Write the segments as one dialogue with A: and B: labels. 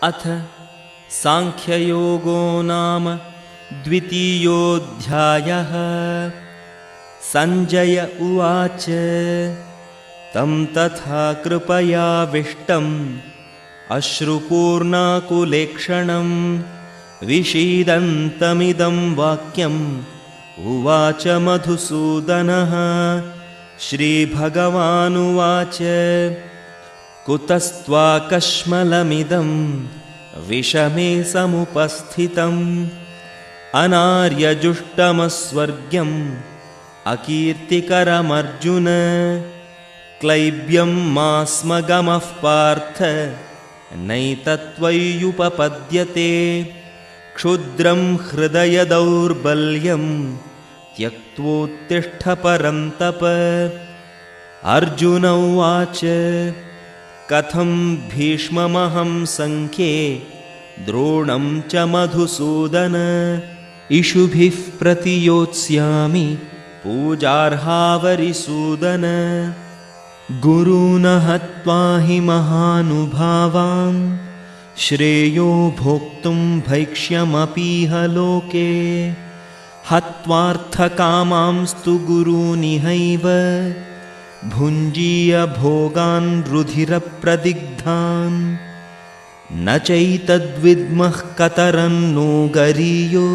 A: अथ सांख्ययोगो नाम द्वितीयोऽध्यायः। संजय उवाच तं तथा कृपयाविष्टम् अश्रुपूर्णाकुलेक्षणं विषीदन्तमिदं वाक्यम् उवाच मधुसूदनः। श्रीभगवानुवाच कुतस्त्वाकश्मलमिदं विषमे समुपस्थितम् अनार्यजुष्टमस्वर्ग्यम् अकीर्तिकरमर्जुन। क्लैब्यं मास्मगमः पार्थ नैतत्त्वय्युपपद्यते। क्षुद्रं हृदयदौर्बल्यं त्यक्त्वोत्तिष्ठ परन्तप। अर्जुन उवाच कथं भीष्ममहं सङ्ख्ये द्रोणं च मधुसूदन। इषुभिः प्रतियोत्स्यामि पूजार्हावरिसूदन। गुरून् हत्वा हि महानुभावान् श्रेयो भोक्तुं भैक्ष्यमपीह लोके। हत्वार्थकामांस्तु गुरूनिहैव भुञ्जीय भोगान् रुधिरप्रदिग्धान्। न चैतद्विद्मः कतरन्नो गरीयो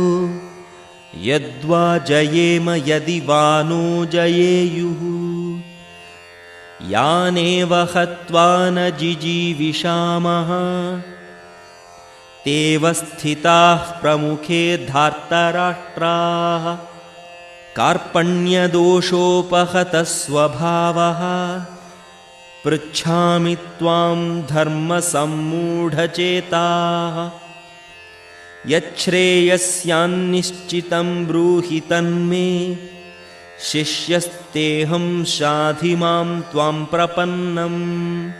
A: यद्वा जयेम यदि वा नो जयेयुः। यानेव हत्वा न जिजीविषामः तेव स्थिताः प्रमुखे धार्तराष्ट्राः। कार्पण्यदोषोपहतः स्वभावः पृच्छामि त्वां धर्मसम्मूढचेताः। यच्छ्रेयस्यान्निश्चितं ब्रूहि तन्मे शिष्यस्तेऽहं शाधि मां त्वां प्रपन्नम्।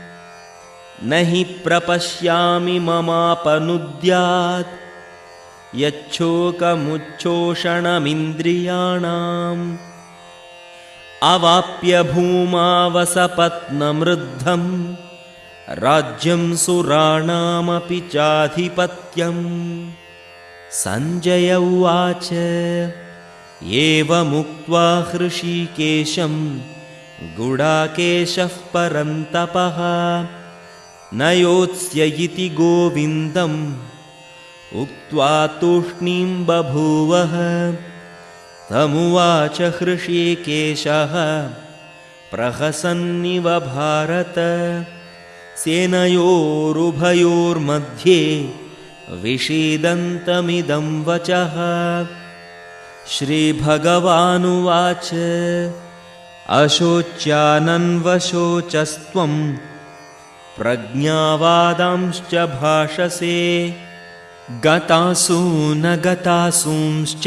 A: न हि प्रपश्यामि ममापनुद्यात् यच्छोकमुच्छोषणमिन्द्रियाणाम्। अवाप्य भूमावसपत्नमृद्धं राज्यं सुराणामपि चाधिपत्यम्। सञ्जय उवाच एवमुक्त्वा हृषीकेशं गुडाकेशः परन्तपः न योत्स्य इति गोविन्दम् उक्त्वा तूष्णीं बभूवः। तमुवाच हृषीकेशः प्रहसन्निव भारत। सेनयोरुभयोर्मध्ये विषीदन्तमिदं वचः। श्रीभगवानुवाच अशोच्यानन्वशोचस्त्वं प्रज्ञावादांश्च भाषसे। गतासु न गतासूंश्च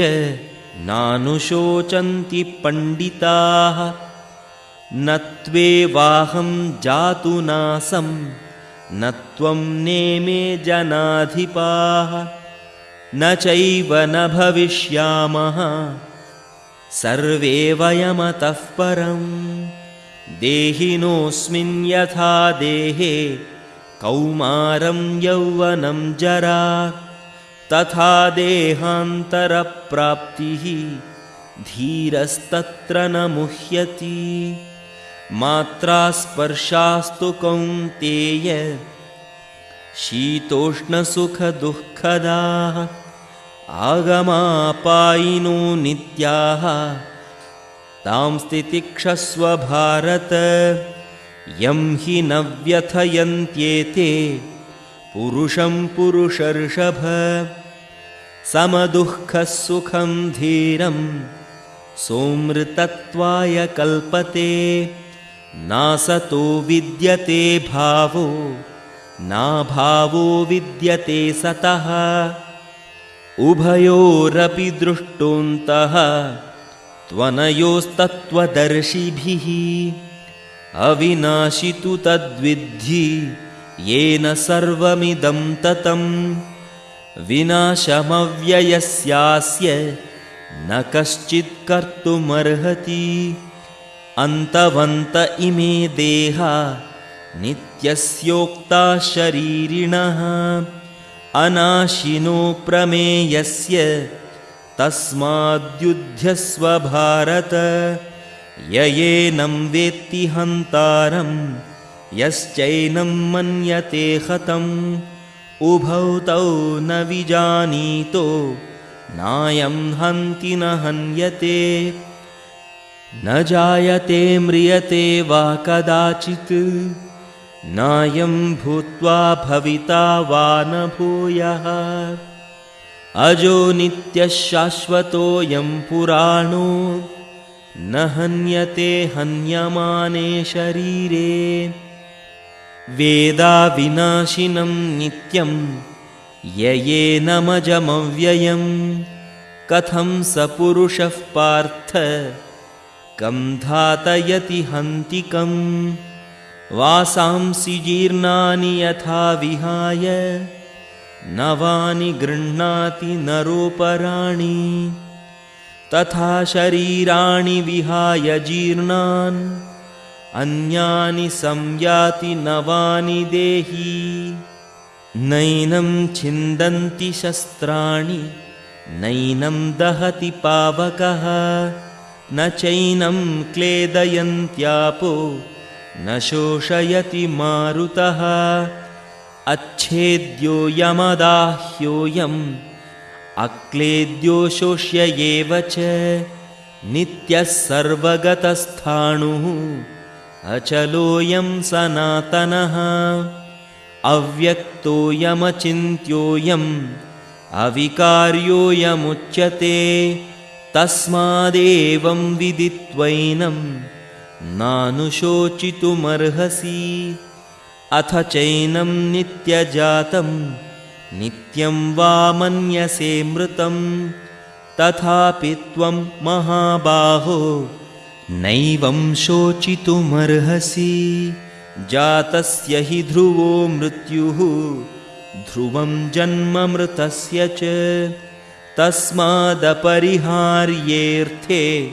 A: नानुशोचन्ति पण्डिताः। न त्वेवाहं जातु नासं न त्वं नेमे जनाधिपाः। न चैव न भविष्यामः सर्वे वयमतः परम्। देहिनोऽस्मिन् यथा देहे कौमारं यौवनं जरा तथा देहान्तरप्राप्तिः धीरस्तत्र न मुह्यति। मात्रा स्पर्शास्तु कौन्तेय शीतोष्णसुखदुःखदाः। आगमापायिनो नित्याः तां स्थितिक्षस्व भारत। यं हि न व्यथयन्त्येते पुरुषं पुरुषर्षभ। समदुःखः सुखं धीरं सोमृतत्वाय कल्पते। नासतो विद्यते भावो नाभावो विद्यते सतः। उभयोरपि दृष्टोऽन्तः त्वनयोस्तत्त्वदर्शिभिः। अविनाशि तु तद्विद्धि येन सर्वमिदं ततम्। विनाशमव्ययस्यास्य न कश्चित् कर्तुमर्हति। अन्तवन्त इमे देहा नित्यस्योक्ता शरीरिणः अनाशिनो प्रमेयस्य तस्माद्युध्यस्व भारत। ययेनं वेत्ति हन्तारं यश्चैनं मन्यते हतम्। उभौ तौ न विजानीतो नायं हन्ति न हन्यते। न जायते म्रियते वा कदाचित् नायं भूत्वा भविता वा न भूयः। अजो नित्यः शाश्वतोऽयं पुराणो न हन्यते हन्यमाने शरीरे। वेदाविनाशिनं नित्यं ययेनमजमव्ययं कथं स पुरुषः पार्थ कं धातयति हन्तिकम्। वासांसि जीर्णानि यथा विहाय नवानि गृह्णाति नरोपराणि। तथा शरीराणि विहाय जीर्णान् अन्यानि संयाति नवानि देहि। नैनं छिन्दन्ति शस्त्राणि नैनं दहति पावकः। न चैनं क्लेदयन्त्यापो न शोषयति मारुतः। अच्छेद्योऽयमदाह्योऽयम् अक्लेद्यो शोष्य एव च। नित्यः सर्वगतस्थाणुः अचलोऽयं सनातनः। अव्यक्तोऽयमचिन्त्योऽयम् अविकार्योऽयमुच्यते। तस्मादेवं विदित्वैनं नानुशोचितुमर्हसि। अथ चैनं नित्यजातं नित्यं वा मन्यसे मृतं। तथापि त्वं महाबाहो नैवं शोचितुमर्हसि। जातस्य हि ध्रुवो मृत्युः ध्रुवं जन्म मृतस्य च। तस्मादपरिहार्येऽर्थे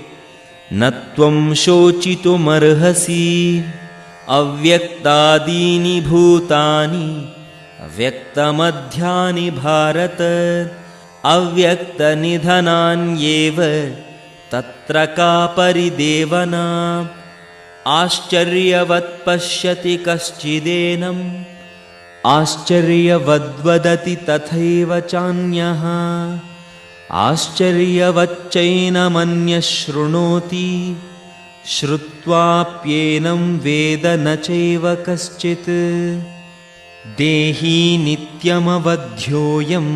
A: न त्वं शोचितुमर्हसि। अव्यक्तादीनि भूतानि अव्यक्तमध्यानि भारत। अव्यक्तनिधनान्येव तत्र का परिदेवना। आश्चर्यवत् पश्यति कश्चिदेनम् आश्चर्यवद्वदति तथैव चान्यः। आश्चर्यवच्चैनमन्यः शृणोति श्रुत्वाप्येनं वेद न चैव कश्चित्। देही नित्यमवध्योऽयं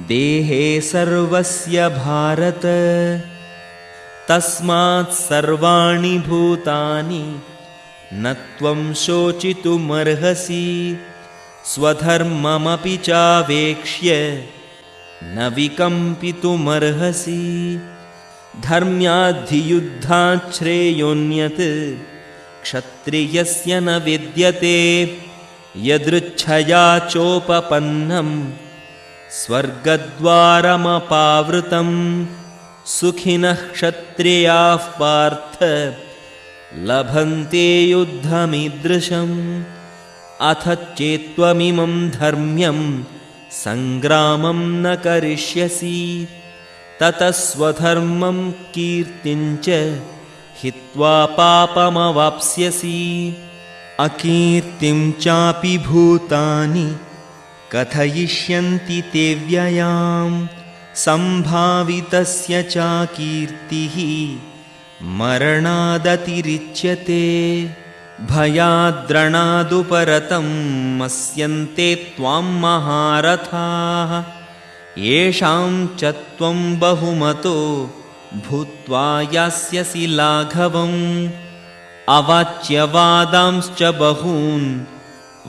A: देहे सर्वस्य भारत। तस्मात् सर्वाणि भूतानि न त्वं शोचितुमर्हसि। स्वधर्ममपि चावेक्ष्य न विकम्पितुमर्हसि। धर्म्याद्धियुद्धात् श्रेयोऽन्यत् क्षत्रियस्य न विद्यते। यदृच्छया चोपपन्नं स्वर्गद्वारमपावृतं। सुखिनः क्षत्रियाः पार्थ लभन्ते युद्धमीदृशम्। अथ चेत्त्वमिमं धर्म्यं सङ्ग्रामं न करिष्यसि। ततः स्वधर्मं कीर्तिं च हित्वा पापमवाप्स्यसि। अकीर्तिं चापि भूतानि कथयिष्यन्ति ते व्ययां। सम्भावितस्य चाकीर्तिः मरणादतिरिच्यते। भयाद्रणादुपरतं मस्यन्ते त्वां महारथाः। येषां च त्वं बहुमतो भूत्वा यास्यसि लाघवम्। अवाच्यवादांश्च बहून्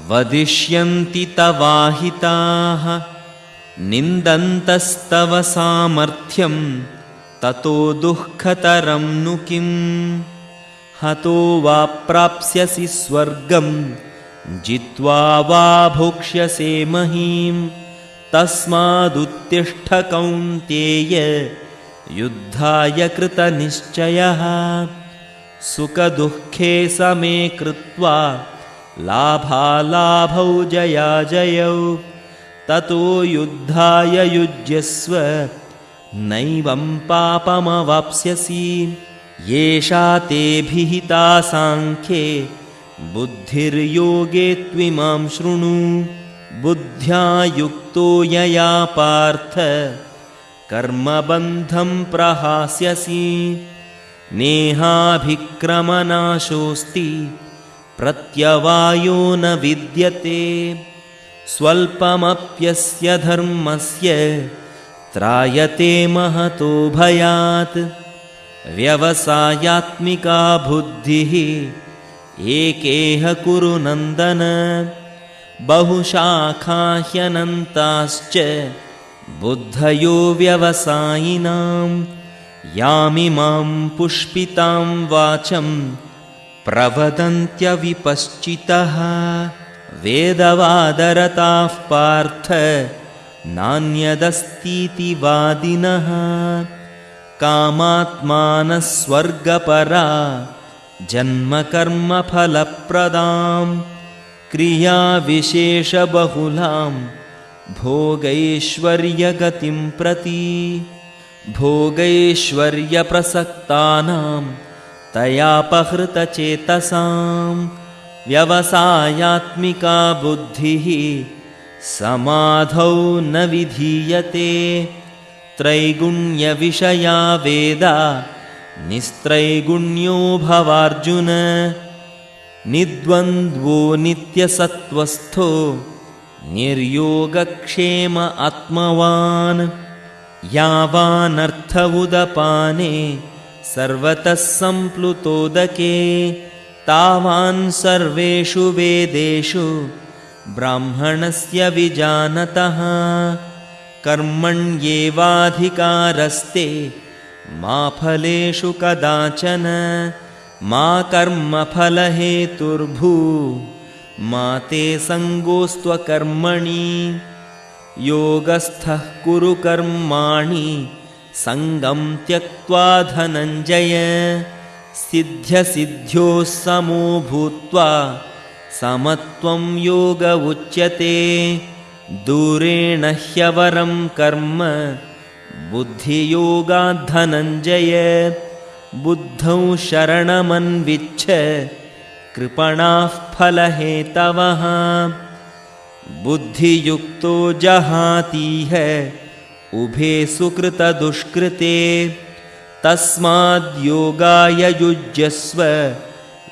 A: वदिष्यन्ति तवाहिताः। निन्दन्तस्तव सामर्थ्यं ततो दुःखतरं नु किम्। हतो वा प्राप्स्यसि स्वर्गं जित्वा वा भोक्ष्यसे महीम्। तस्मादुत्तिष्ठ कौन्तेय युद्धाय कृतनिश्चयः। सुखदुःखे समे कृत्वा लाभालाभौ जयाजयौ। ततो युद्धाय युज्यस्व नैवं पापमवाप्स्यसि। येषा ते विहिता सांख्ये बुद्धिर्योगे त्विमां शृणु। बुद्ध्या युक्तो यया पार्थ कर्मबन्धं प्रहास्यसि। नेहाभिक्रमनाशोऽस्ति प्रत्यवायो न विद्यते। स्वल्पमप्यस्य धर्मस्य त्रायते महतो भयात्। व्यवसायात्मिका बुद्धिः एकेह कुरु नन्दन। बहुशाखा ह्यनन्ताश्च बुद्धयो व्यवसायिनां। यामिमां पुष्पितां वाचं प्रवदन्त्यविपश्चितः। वेदवादरताः पार्थ नान्यदस्तीति वादिनः। कामात्मानः स्वर्गपरा जन्मकर्मफलप्रदां। क्रियाविशेषबहुलां भोगैश्वर्यगतिं प्रति। भोगैश्वर्यप्रसक्तानां तयापहृतचेतसां। व्यवसायात्मिका बुद्धिः समाधौ न विधीयते। त्रैगुण्यविषया वेदा निस्त्रैगुण्यो भवार्जुन। निद्वन्द्वो नित्यसत्त्वस्थो निर्योगक्षेम आत्मवान्। यावानर्थ उदपाने सर्वतः सम्प्लुतोदके। तावान् सर्वेषु वेदेषु ब्राह्मणस्य विजानतः। कर्मण्येवाधिकारस्ते मा फलेषु कदाचन। मा कर्मफलहेतुर्भू मा ते सङ्गोऽस्त्वकर्मणि। योगस्थः कुरु कर्माणि सङ्गं त्यक्त्वा धनञ्जय। सिद्ध्यसिद्ध्योः समो भूत्वा समत्वं योग उच्यते। दूरेण ह्यवरं कर्म बुद्धियोगात् धनञ्जय। बुद्धौ शरणमन्विच्छ कृपणाः फलहेतवः। बुद्धियुक्तो जहातीह उभे सुकृतदुष्कृते। तस्माद्योगाय युज्यस्व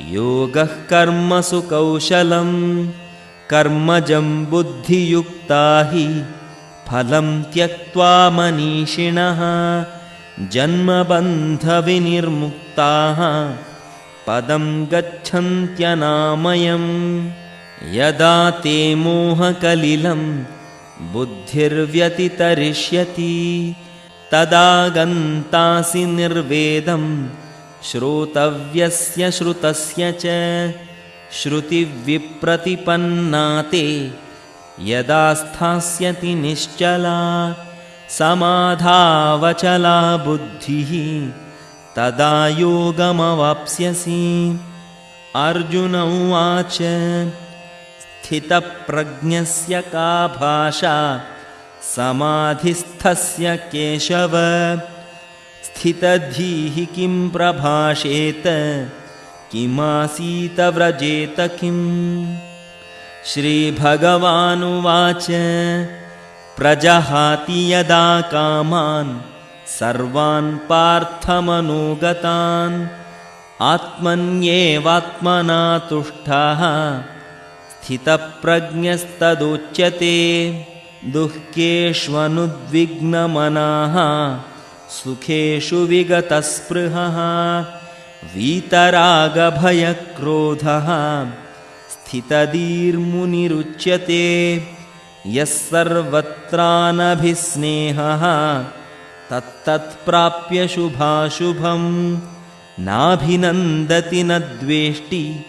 A: योगः कर्मसु कौशलं। कर्मजं बुद्धियुक्ता हि फलं त्यक्त्वा मनीषिणः। जन्मबन्धविनिर्मुक्ताः पदं गच्छन्त्यनामयम्। यदा ते मोहकलिलं बुद्धिर्व्यतितरिष्यति। तदा गन्तासि निर्वेदं श्रोतव्यस्य श्रुतस्य च। श्रुतिविप्रतिपन्ना ते यदा स्थास्यति निश्चला। समाधावचला बुद्धिः तदा योगमवाप्स्यसि। अर्जुन उवाच स्थितप्रज्ञस्य का भाषा समाधिस्थस्य केशव। स्थितधीः किं प्रभाषेत किमासीत व्रजेत किम्। श्रीभगवानुवाच प्रजहाति यदा कामान् सर्वान् पार्थमनोगतान्। आत्मन्येवात्मना तुष्टः स्थितप्रज्ञस्तदुच्यते। दुःखेष्वनुद्विग्नमनाः सुखेषु विगतस्पृहः। वीतरागभयक्रोधः स्थितधीर्मुनिरुच्यते। यः सर्वत्रानभिस्नेहः तत्तत्प्राप्य शुभाशुभम्। नाभिनन्दति न द्वेष्टि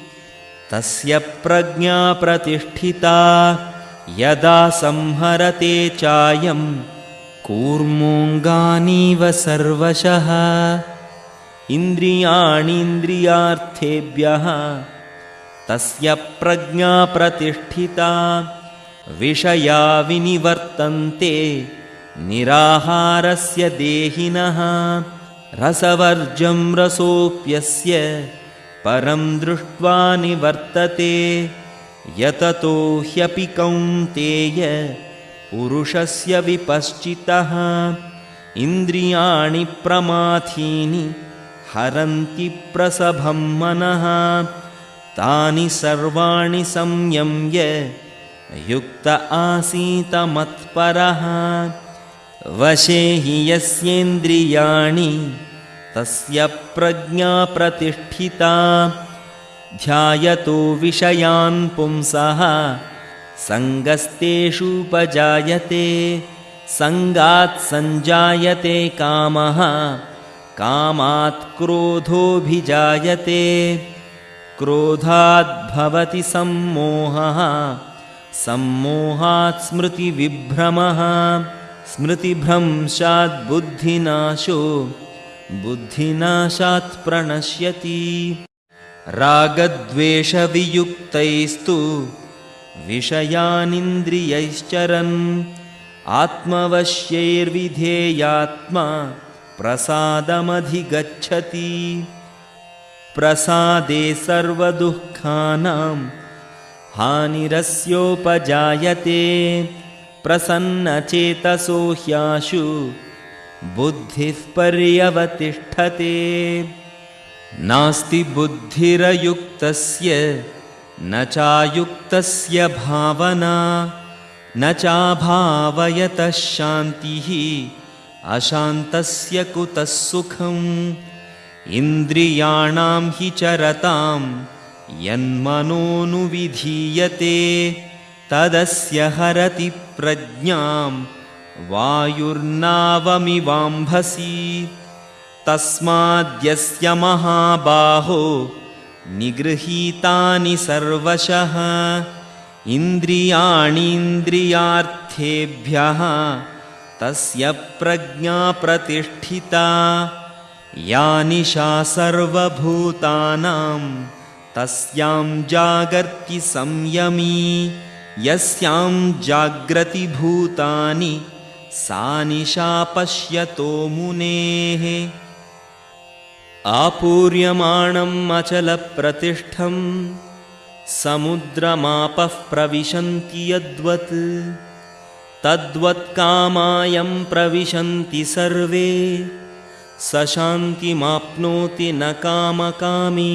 A: तस्य प्रज्ञा प्रतिष्ठिता। यदा संहरते चायं कूर्मोऽङ्गानीव सर्वशः। इन्द्रियाणीन्द्रियार्थेभ्यः तस्य प्रज्ञा प्रतिष्ठिता। विषया विनिवर्तन्ते निराहारस्य देहिनः रसवर्जं रसोऽप्यस्य परं दृष्ट्वा निवर्तते यततो ह्यपि कौन्तेय पुरुषस्य विपश्चितः इन्द्रियाणि प्रमाथीनि हरन्ति प्रसभं मनः तानि सर्वाणि संयम्य युक्त आसीत मत्परः वशे हि यस्येन्द्रियाणि तस्य प्रज्ञा प्रतिष्ठिता ध्यायतो विषयान् पुंसः सङ्गस्तेषूपजायते सङ्गात् सञ्जायते कामः कामात् क्रोधोऽभिजायते क्रोधात् भवति सम्मोहः सम्मोहात् स्मृतिविभ्रमः स्मृतिभ्रंशात् बुद्धिनाशो बुद्धिनाशात् प्रणश्यति रागद्वेषवियुक्तैस्तु विषयानिन्द्रियैश्चरन् आत्मवश्यैर्विधेयात्मा प्रसादमधिगच्छति प्रसादे सर्वदुःखानां हानिरस्योपजायते प्रसन्नचेतसो ह्याशु बुद्धिः पर्यवतिष्ठते नास्ति बुद्धिरयुक्तस्य न चायुक्तस्य भावना न चाभावयतः शान्तिः अशान्तस्य कुतः सुखम् इन्द्रियाणां हि चरतां यन्मनोनुविधीयते तदस्य हरति प्रज्ञां वायुर्नावमिवाम्भसि तस्माद्यस्य महाबाहो निगृहीतानि सर्वशः इन्द्रियाणीन्द्रियार्थेभ्यः तस्य प्रज्ञा प्रतिष्ठिता या निशा सर्वभूतानां तस्यां जागर्ति संयमी यस्यां जाग्रति भूतानि सा निशा पश्यतो मुनेः आपूर्यमाणम् अचलप्रतिष्ठं समुद्रमापः प्रविशन्ति यद्वत् तद्वत्कामायं प्रविशन्ति सर्वे स शान्तिमाप्नोति न कामकामी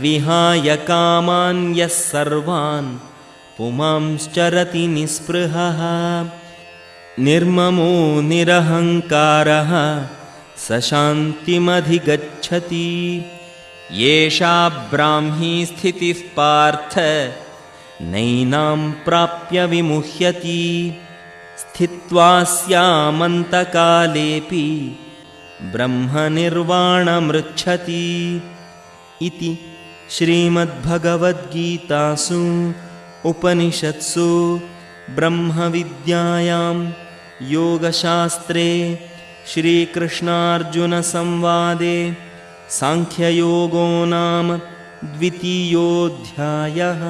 A: विहाय कामान् यः सर्वान् पुमांश्चरति निःस्पृहः निर्ममो निरहङ्कारः स शान्तिमधिगच्छति येषा ब्राह्मी स्थितिः पार्थ नैनां प्राप्य विमुह्यति स्थित्वा स्यामन्तकालेऽपि ब्रह्मनिर्वाणमृच्छति इति श्रीमद्भगवद्गीतासु उपनिषत्सु ब्रह्मविद्यायां योगशास्त्रे श्रीकृष्णार्जुनसंवादे सांख्ययोगो नाम द्वितीयोऽध्यायः।